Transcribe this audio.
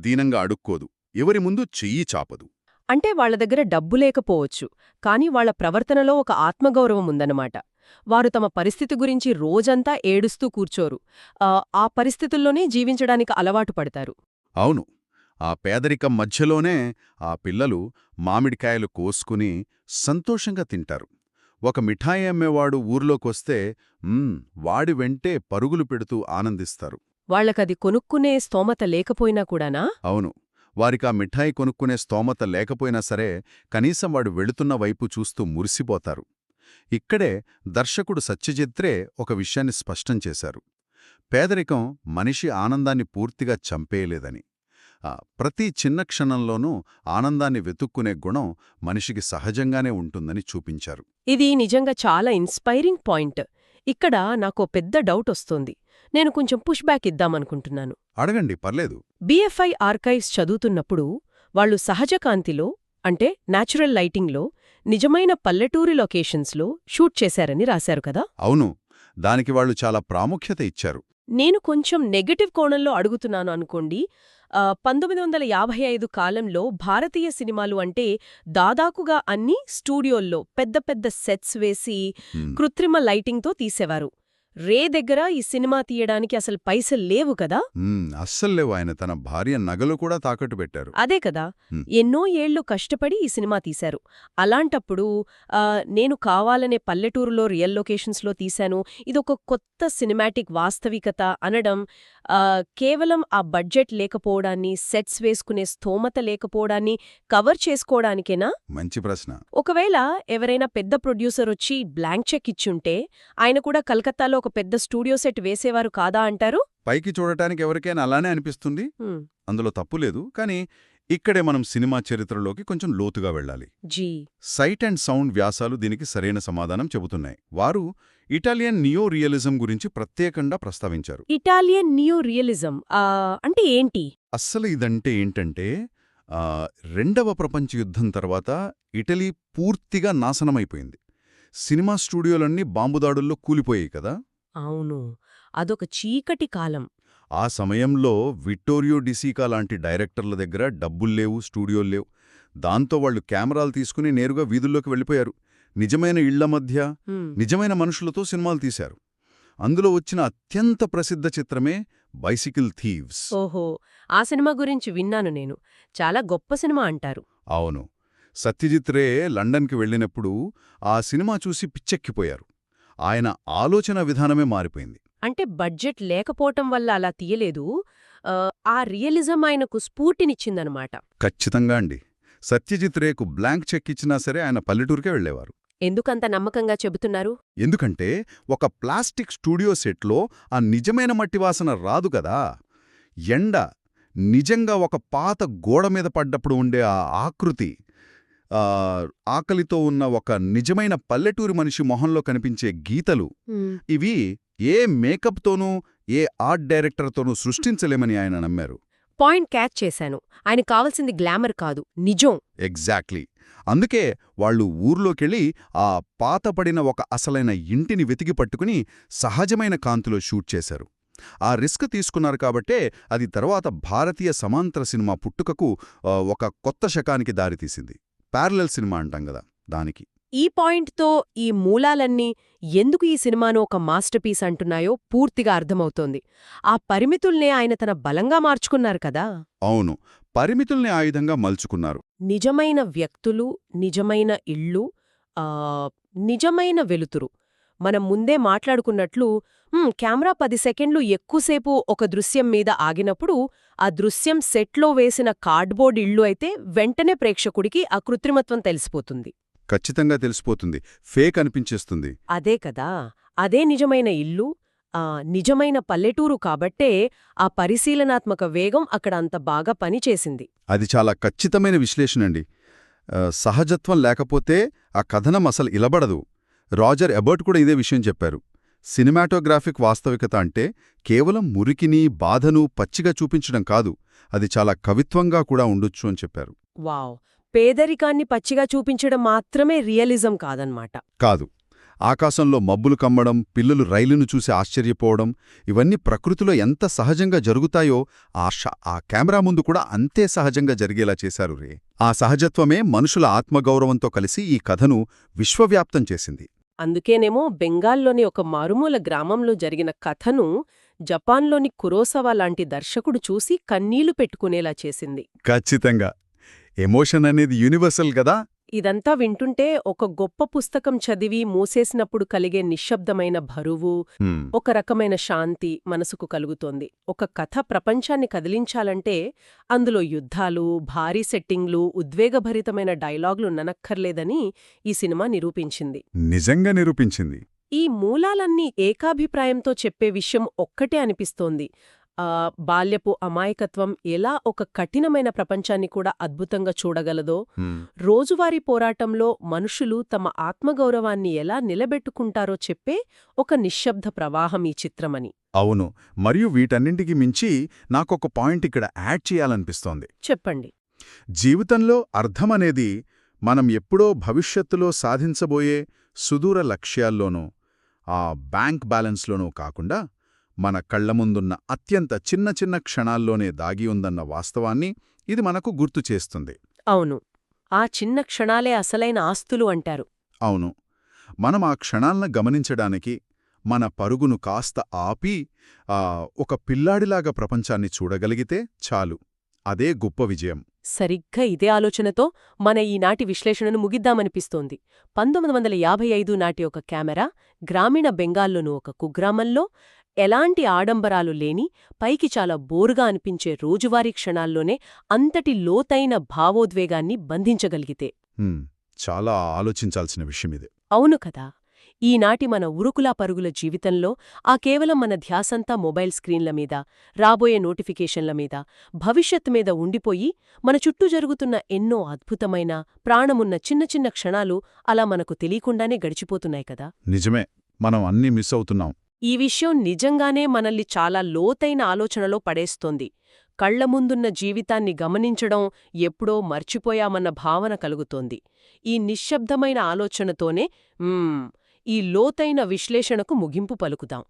దీనంగా అడుక్కోదు, ఎవరి ముందు చెయ్యి చాపదు. అంటే వాళ్ళ దగ్గర డబ్బు లేకపోవచ్చు, కానీ వాళ్ళ ప్రవర్తనలో ఒక ఆత్మగౌరవం ఉందన్నమాట. వారు తమ పరిస్థితి గురించి రోజంతా ఏడుస్తూ కూర్చోరు. ఆ పరిస్థితుల్లోనే జీవించడానికి అలవాటు పడతారు. అవును, ఆ పేదరికం మధ్యలోనే ఆ పిల్లలు మామిడికాయలు కోసుకుని సంతోషంగా తింటారు. ఒక మిఠాయి అమ్మేవాడు ఊర్లోకొస్తే వాడి వెంటే పరుగులు పెడుతూ ఆనందిస్తారు. వాళ్లకది కొనుక్కునే స్తోమత లేకపోయినా కూడానా? అవును, వారికా మిఠాయి కొనుక్కునే స్తోమత లేకపోయినా సరే కనీసం వాడు వెళుతున్న వైపు చూస్తూ మురిసిపోతారు. ఇక్కడే దర్శకుడు సత్యజిత్రే ఒక విషయాన్ని స్పష్టం చేశారు. పేదరికం మనిషి ఆనందాన్ని పూర్తిగా చంపేయలేదని. ప్రతి చిన్న క్షణంలోనూ ఆనందాన్ని వెతుక్కునే గుణం మనిషికి సహజంగానే ఉంటుందని చూపించారు. ఇది నిజంగా చాలా ఇన్స్పైరింగ్ పాయింట్. ఇక్కడ నాకో పెద్ద డౌట్ వస్తోంది. నేను కొంచెం పుష్ బ్యాక్ ఇద్దామనుకుంటున్నాను. అడగండి, పర్లేదు. బిఎఫ్ఐ ఆర్కైవ్స్ చదువుతున్నప్పుడు వాళ్ళు సహజ కాంతిలో, అంటే న్యాచురల్ లైటింగ్లో, నిజమైన పల్లెటూరి లొకేషన్స్లో షూట్ చేశారని రాశారు కదా? అవును, దానికి వాళ్ళు చాలా ప్రాముఖ్యత ఇచ్చారు. నేను కొంచెం నెగటివ్ కోణంలో అడుగుతున్నాను అనుకోండి. 1955 కాలంలో భారతీయ సినిమాలు అంటే దాదాపుగా అన్నీ స్టూడియోల్లో పెద్ద పెద్ద సెట్స్ వేసి కృత్రిమ లైటింగ్తో తీసేవారు. రే దగ్గర ఈ సినిమా తీయడానికి అసలు పైసలు లేవు కదా? అస్సలు లేవు. ఆయన తన భార్య నగలు కూడా తాకట్టు పెట్టారు. అదే కదా, ఎన్నో ఏళ్లు కష్టపడి ఈ సినిమా తీశారు. అలాంటప్పుడు నేను కావాలనే పల్లెటూరులో రియల్ లొకేషన్స్లో తీశాను, ఇదొక కొత్త సినిమాటిక్ వాస్తవికత అనడం కేవలం ఆ బడ్జెట్ లేకపోవడాన్ని, సెట్స్ వేసుకునే స్థోమత లేకపోవడాన్ని కవర్ చేసుకోవడానికేనా? మంచి ప్రశ్న. ఒకవేళ ఎవరైనా పెద్ద ప్రొడ్యూసర్ వచ్చి బ్లాంక్ చెక్ ఇచ్చుంటే ఆయన కూడా కలకత్తాలో ఒక పెద్ద స్టూడియో సెట్ వేసేవారు కాదా అంటారు? పైకి చూడటానికి ఎవరికైనా అలానే అనిపిస్తుంది, అందులో తప్పులేదు. కానీ ఇక్కడే మనం సినిమా చరిత్రలోకి కొంచెం లోతుగా వెళ్ళాలి. సైట్ అండ్ సౌండ్ వ్యాసాలు దీనికి సరైన సమాధానం చెబుతున్నాయి. వారు ఇటాలియన్ నియో రియలిజం గురించి ప్రత్యేకంగా ప్రస్తావించారు. ఇటాలియన్ నియో రియలిజం అంటే ఏంటి? అస్సలు ఇదంటే ఏంటంటే రెండవ ప్రపంచ యుద్ధం తర్వాత ఇటలీ పూర్తిగా నాశనమైపోయింది. సినిమా స్టూడియోలన్నీ బాంబుదాడుల్లో కూలిపోయాయి కదా. అవును, అదొక చీకటి కాలం. ఆ సమయంలో విట్టోరియో డిసీకా లాంటి డైరెక్టర్ల దగ్గర డబ్బుల్లేవు, స్టూడియోల్లేవు. దాంతో వాళ్లు కెమెరాలు తీసుకుని నేరుగా వీధుల్లోకి వెళ్ళిపోయారు. నిజమైన ఇళ్ల మధ్య నిజమైన మనుషులతో సినిమాలు తీశారు. అందులో వచ్చిన అత్యంత ప్రసిద్ధ చిత్రమే బైసికిల్ థీవ్స్. ఓహో, ఆ సినిమా గురించి విన్నాను నేను. చాలా గొప్ప సినిమా అంటారు. అవును, సత్యజిత్ రే లండన్కి వెళ్ళినప్పుడు ఆ సినిమా చూసి పిచ్చెక్కిపోయారు. ఆయన ఆలోచన విధానమే మారిపోయింది. అంటే బడ్జెట్ లేకపోవటం వల్ల అలా తీయలేదు, ఆ రియలిజం ఆయనకు స్ఫూర్తినిచ్చిందనమాట. ఖచ్చితంగా అండి. సత్యజిత్ రేకు బ్లాంక్ చెక్ ఇచ్చినా సరే ఆయన పల్లెటూరుకే వెళ్లేవారు. ఎందుకంత నమ్మకంగా చెబుతున్నారు? ఎందుకంటే ఒక ప్లాస్టిక్ స్టూడియో సెట్లో ఆ నిజమైన మట్టివాసన రాదు కదా. ఎండ నిజంగా ఒక పాత గోడ మీద పడ్డప్పుడు ఉండే ఆ ఆకృతి, ఆకలితో ఉన్న ఒక నిజమైన పల్లెటూరి మనిషి మొహంలో కనిపించే గీతలు, ఇవి ఏ మేకప్తోనూ ఏ ఆర్ట్ డైరెక్టర్తోనూ సృష్టించలేమని ఆయన నమ్మారు. పాయింట్ క్యాచ్ చేశాను. ఆయన కావాల్సింది గ్లామర్ కాదు, నిజం. ఎగ్జాక్ట్లీ. అందుకే వాళ్ళు ఊర్లోకెళ్ళి ఆ పాతపడిన ఒక అసలైన ఇంటిని వెతికి పట్టుకుని సహజమైన కాంతిలో షూట్ చేశారు. ఆ రిస్క్ తీసుకున్నారు కాబట్టే అది తర్వాత భారతీయ సమాంతర సినిమా పుట్టుకకు ఒక కొత్త శకానికి దారితీసింది. ప్యారలల్ సినిమా అంటాం గదా, దానికి. ఈ పాయింట్తో ఈ మూలాలన్నీ ఎందుకు ఈ సినిమాను ఒక మాస్టర్పీస్ అంటున్నాయో పూర్తిగా అర్థమవుతోంది. ఆ పరిమితుల్నే ఆయన తన బలంగా మార్చుకున్నారు కదా. అవును, పరిమితుల్ని ఆయుధంగా మలుచుకున్నారు. నిజమైన వ్యక్తులు, నిజమైన ఇళ్ళు, నిజమైన వెలుతురు. మనం ముందే మాట్లాడుకున్నట్లు కెమెరా 10 సెకండ్లు ఎక్కువసేపు ఒక దృశ్యం మీద ఆగినప్పుడు ఆ దృశ్యం సెట్లో వేసిన కార్డ్బోర్డ్ ఇళ్ళు అయితే వెంటనే ప్రేక్షకుడికి ఆ కృత్రిమత్వం తెలిసిపోతుంది. ఖచ్చితంగా తెలిసిపోతుంది, ఫేక్ అనిపించేస్తుంది. అదే కదా, అదే నిజమైన ఇల్లు, నిజమైన పల్లెటూరు కాబట్టే ఆ పరిశీలనాత్మక వేగం అక్కడ అంత బాగా పనిచేసింది. అది చాలా ఖచ్చితమైన విశ్లేషణండి. సహజత్వం లేకపోతే ఆ కథనం అసలు ఇలబడదు. రాజర్ ఎబర్ట్ కూడా ఇదే విషయం చెప్పారు. సినిమాటోగ్రాఫిక్ వాస్తవికత అంటే కేవలం మురికిని, బాధను పచ్చిగా చూపించడం కాదు, అది చాలా కవిత్వంగా కూడా ఉండొచ్చు అని చెప్పారు. వావ్, పేదరికాన్ని పచ్చిగా చూపించడం మాత్రమే రియలిజం కాదన్నమాట. కాదు, ఆకాశంలో మబ్బులు కమ్మడం, పిల్లలు రైలును చూసి ఆశ్చర్యపోవడం, ఇవన్నీ ప్రకృతిలో ఎంత సహజంగా జరుగుతాయో ఆ కెమెరా ముందు కూడా అంతే సహజంగా జరిగేలా చేశారు రే. ఆ సహజత్వమే మనుషుల ఆత్మగౌరవంతో కలిసి ఈ కథను విశ్వవ్యాప్తం చేసింది. అందుకేనేమో బెంగాల్లోని ఒక మారుమూల గ్రామంలో జరిగిన కథను జపాన్లోని కురోసవా లాంటి దర్శకుడు చూసి కన్నీళ్లు పెట్టుకునేలా చేసింది. ఖచ్చితంగా. ఎమోషన్ అనేది యూనివర్సల్ గదా. ఇదంతా వింటుంటే ఒక గొప్ప పుస్తకం చదివి మూసేసినప్పుడు కలిగే నిశ్శబ్దమైన భరువు, ఒక రకమైన శాంతి మనసుకు కలుగుతోంది. ఒక కథ ప్రపంచాన్ని కదిలించాలంటే అందులో యుద్ధాలు, భారీ సెట్టింగ్లు, ఉద్వేగభరితమైన డైలాగులు ననక్కర్లేదని ఈ సినిమా నిరూపించింది. నిజంగా నిరూపించింది. ఈ మూలాలన్నీ ఏకాభిప్రాయంతో చెప్పే విషయం ఒక్కటే అనిపిస్తోంది. బాల్యపు అమాయకత్వం ఎలా ఒక కఠినమైన ప్రపంచాన్ని కూడా అద్భుతంగా చూడగలదో, రోజువారీ పోరాటంలో మనుషులు తమ ఆత్మగౌరవాన్ని ఎలా నిలబెట్టుకుంటారో చెప్పే ఒక నిశ్శబ్ద ప్రవాహం ఈ చిత్రమని. అవును. మరియు వీటన్నింటికి మించి నాకొక పాయింట్ ఇక్కడ యాడ్ చేయాలనిపిస్తోంది. చెప్పండి. జీవితంలో అర్థమనేది మనం ఎప్పుడో భవిష్యత్తులో సాధించబోయే సుదూర లక్ష్యాల్లోనూ, ఆ బ్యాంక్ బ్యాలెన్స్లోనూ కాకుండా మన కళ్ల ముందున్న అత్యంత చిన్న చిన్న క్షణాల్లోనే దాగి ఉందన్న వాస్తవాన్ని ఇది మనకు గుర్తు చేస్తుంది. అవును. ఆ చిన్న క్షణాలే అసలైన ఆస్తులు అంటారు. అవును. మనం ఆ క్షణాలను గమనించడానికి మన పరుగును కాస్త ఆపి ఒక పిల్లాడిలాగా ప్రపంచాన్ని చూడగలిగితే చాలు. అదే గొప్ప విజయం. సరిగ్గా ఇదే ఆలోచనతో మన ఈనాటి విశ్లేషణను ముగిద్దామనిపిస్తోంది. 1955 నాటి ఒక కెమెరా గ్రామీణ బెంగాల్లోనూ ఒక కుగ్రామంలో ఎలాంటి ఆడంబరాలు లేని, పైకి చాలా బోరుగా అనిపించే రోజువారీ క్షణాల్లోనే అంతటి లోతైన భావోద్వేగాన్ని బంధించగలిగితే. చాలా ఆలోచించాల్సిన విషయమిదే. అవును కదా. ఈనాటి మన ఉరుకులా పరుగుల జీవితంలో కేవలం మన ధ్యాసంతా మొబైల్ స్క్రీన్ల మీద, రాబోయే నోటిఫికేషన్ల మీద, భవిష్యత్తు మీద ఉండిపోయి మన చుట్టూ జరుగుతున్న ఎన్నో అద్భుతమైన, ప్రాణమున్న చిన్న చిన్న క్షణాలు అలా మనకు తెలియకుండానే గడిచిపోతున్నాయి కదా. నిజమే. మనం అన్నీ మిస్ అవుతున్నాం. ఈ విషయం నిజంగానే మనల్ని చాలా లోతైన ఆలోచనలో పడేస్తోంది. కళ్ల ముందున్న జీవితాన్ని గమనించడం ఎప్పుడో మర్చిపోయామన్న భావన కలుగుతోంది. ఈ నిశ్శబ్దమైన ఆలోచనతోనే ఈ లోతైన విశ్లేషణకు ముగింపు పలుకుదాం.